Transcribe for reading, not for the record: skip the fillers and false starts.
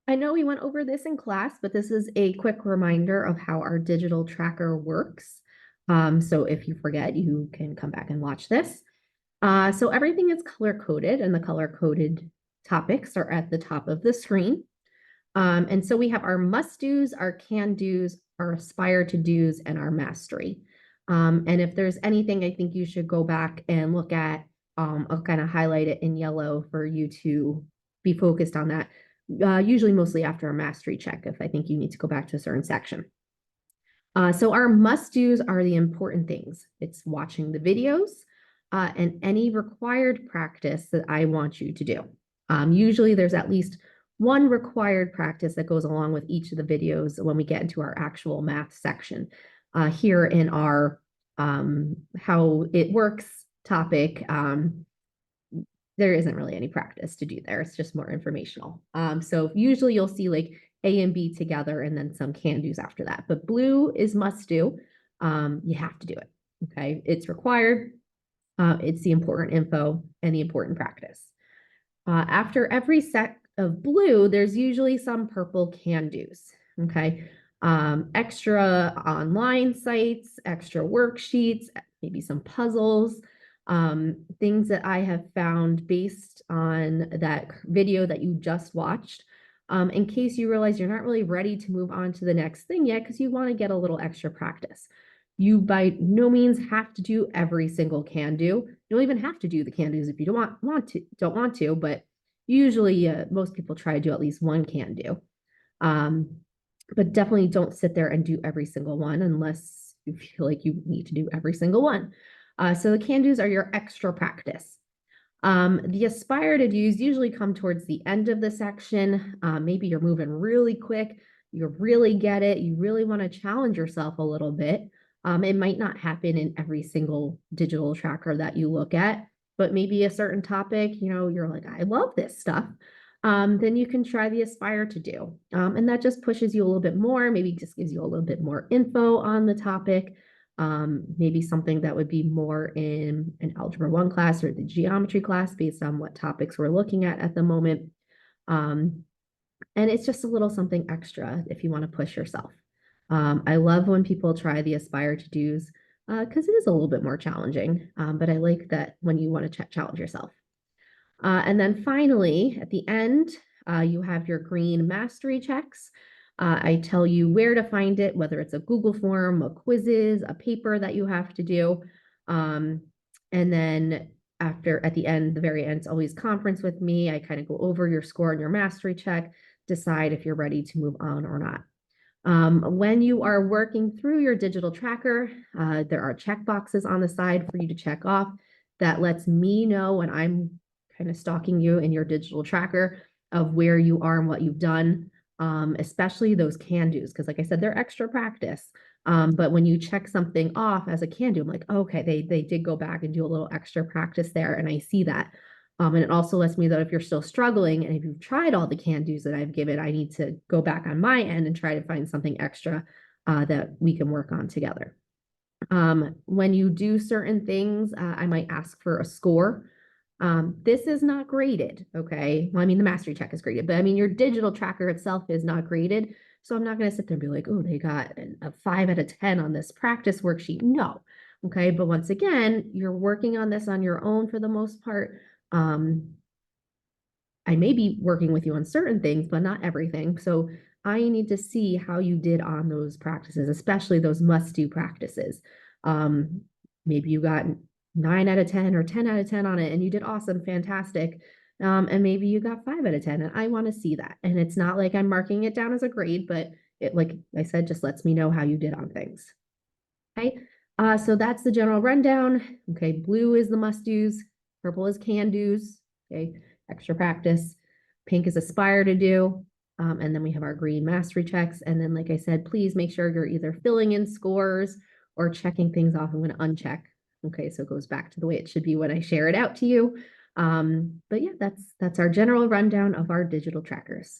I know we went over this in class, but this is a quick reminder of how our digital tracker works. So if you forget, you can come back and watch this. So everything is color coded, and the color coded topics are at the top of the screen. And so we have our must do's, our can do's, our aspire to do's, and our mastery. And if there's anything I think you should go back and look at, I'll kind of highlight it in yellow for you to be focused on that. Usually mostly after a mastery check, if I think you need to go back to a certain section. So our must-dos are the important things. It's watching the videos and any required practice that I want you to do. Usually there's at least one required practice that goes along with each of the videos when we get into our actual math section. Here in our how it works topic, there isn't really any practice to do there. It's just more informational. So usually you'll see like A and B together and then some can do's after that. But blue is must do. You have to do it. Okay. It's required. It's the important info and the important practice. After every set of blue, there's usually some purple can do's. Okay. Extra online sites, extra worksheets, maybe some puzzles, things that I have found based on that video that you just watched. In case you realize you're not really ready to move on to the next thing yet, because you want to get a little extra practice. You by no means have to do every single can do. You don't even have to do the can do's if you don't want to, but usually most people try to do at least one can do. But definitely don't sit there and do every single one unless you feel like you need to do every single one. So the can do's are your extra practice. The aspire to do's usually come towards the end of the section. Maybe you're moving really quick, you really get it, you really want to challenge yourself a little bit. It might not happen in every single digital tracker that you look at, but maybe a certain topic, you're like, I love this stuff. Then you can try the aspire to do. And that just pushes you a little bit more, maybe just gives you a little bit more info on the topic. Maybe something that would be more in an Algebra 1 class or the geometry class based on what topics we're looking at the moment. And it's just a little something extra if you want to push yourself. I love when people try the aspire to do's because it is a little bit more challenging, but I like that when you want to challenge yourself. And then finally, at the end, you have your green mastery checks. I tell you where to find it, whether it's a Google form, a quizzes, a paper that you have to do. And then at the end, the very end, it's always conference with me. I kind of go over your score and your mastery check, decide if you're ready to move on or not. When you are working through your digital tracker, there are check boxes on the side for you to check off. That lets me know when I'm kind of stalking you in your digital tracker of where you are and what you've done, especially those can do's, because like I said, they're extra practice. But when you check something off as a can do, I'm like, okay, they did go back and do a little extra practice there, and I see that. And it also lets me know if you're still struggling and if you've tried all the can do's that I've given, I need to go back on my end and try to find something extra that we can work on together. When you do certain things, I might ask for a score. This is not graded, okay? Well, I mean, the mastery check is graded, but I mean, your digital tracker itself is not graded. So I'm not going to sit there and be like, oh, they got a 5 out of 10 on this practice worksheet. No. Okay. But once again, you're working on this on your own for the most part. I may be working with you on certain things, but not everything. So I need to see how you did on those practices, especially those must-do practices. Um, Maybe you got 9 out of 10 or 10 out of 10 on it and you did awesome, fantastic. And maybe you got 5 out of 10 and I want to see that. And it's not like I'm marking it down as a grade, but it, like I said, just lets me know how you did on things. Okay. So that's the general rundown. Okay. Blue is the must-dos. Purple is can-dos. Okay. Extra practice. Pink is aspire to do. And then we have our green mastery checks. And then, like I said, please make sure you're either filling in scores or checking things off. I'm going to uncheck. Okay. So it goes back to the way it should be when I share it out to you. But yeah, that's our general rundown of our digital trackers.